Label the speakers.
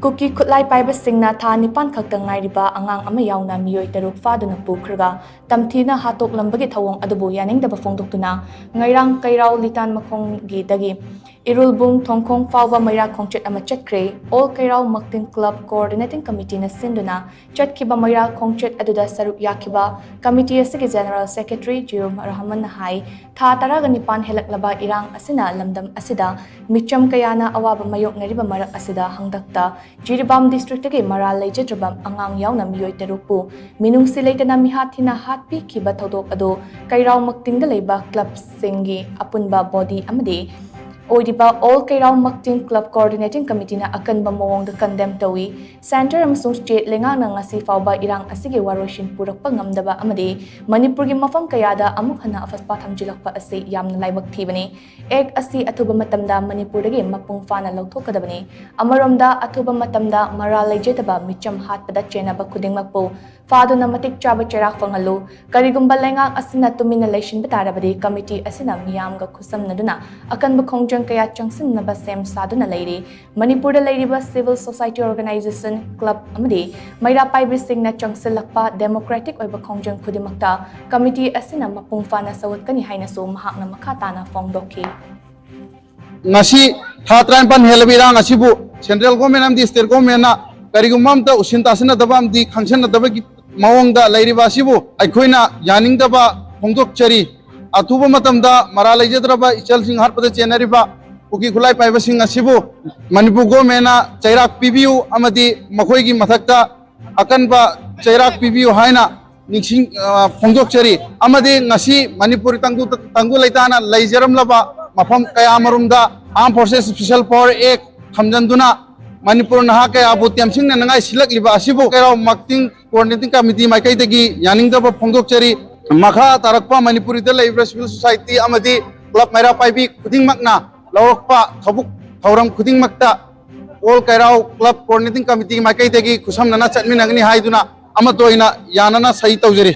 Speaker 1: Kuki Kutlai Paibasingna Tha Nipan Khakta Ngairiba Angang Ama Yauna Miyoi Taruk Faduna Pukhraga Tamthina Hatok Lambagi Thawong Adubu Yaningdaba Phongdoktuna Ngairang Kairau Litan Makhonggi Dagi Irulbung Thongkhong Fawba Maira Khongchet Ama Chatkre All Kairau Maktin Club Coordinating Committee na Sinduna Chatkiba Maira Khongchet Aduda Saruk Yakiba Committee Asigi General Secretary Jirum Rahman Nahai Tha Taraga Nipan Helaklaba Irang Asina Lamdam Asida Micham Kayana Awaba Mayok Ngariba Marak Asida Hangdakta Jiribam District ke Maral Lejedrabam Angang Yauna Miyoi Tarukpu Minung Silaitana Mihathina Hatpi Kiba Thodok Ado Kairau Maktingda Leiba Club Singi Apunba Body Amade Oidiba All Kairau Makting Club Coordinating Committee na Akanba Mawong the condemn Tawi Center amasung state lengang na ngasi fawba irang asige waroshin purakpa ngamdaba amade Manipur gi mafam kayada amuk hana afaspa thamjilakpa ase yamna laibak thibani ek asi athuba matamda Manipur dagi mapung fana lauthokadabani amaromda athuba matamda maral lejetaba micham hatpada chenaba khudingmakpo Faduna matik chaba cherak fangalu karigumba lengang asina tumina leishin betarabadi committee asina miyamga khusam naduna akan bakhongjang kaya changsin naba sem saduna leiri Manipur da leiriba civil society organization club amadi maira paibi singna changsilakpa democratic oiba khongjang khudimakta committee asina mapung fana sawatkani haina so mahakna makhatana phongdokhi
Speaker 2: ngasi thatran pan helbirang asibu central government amdi state government na karigumam ta usinta asina dabam di khangsan daba gi mawangda lairiba sibu aikoina yaning daba phongdok chari athuba matamda mara laijadraba ichal sing harpada chenariba Kuki Kutlai Paibasing asibu Manipur government na chairak pibiu amadi makhoi gi mathakta akan ba chairak pibiu haina ningsing phongdok chari amadi ngasi Manipur tanggu laitana laijaram laba mafam kaya marumda Armed Forces Special Power Act khamjanduna Manipur naha kaya abu tiamsing na nangai silak liba asibu kaya Makting Coordinating Committee maikai tegi yaning daba phongdok chari makha tarakpa Manipur ida laiba civil society amadi club maira paibi khuding makna Lawakpa Thabuk Thauram Khuding Makta All Kairau Club Coordinating Committee maikai tegi khusam nana chatmi nagni haiduna amatoina yanana sahi taujari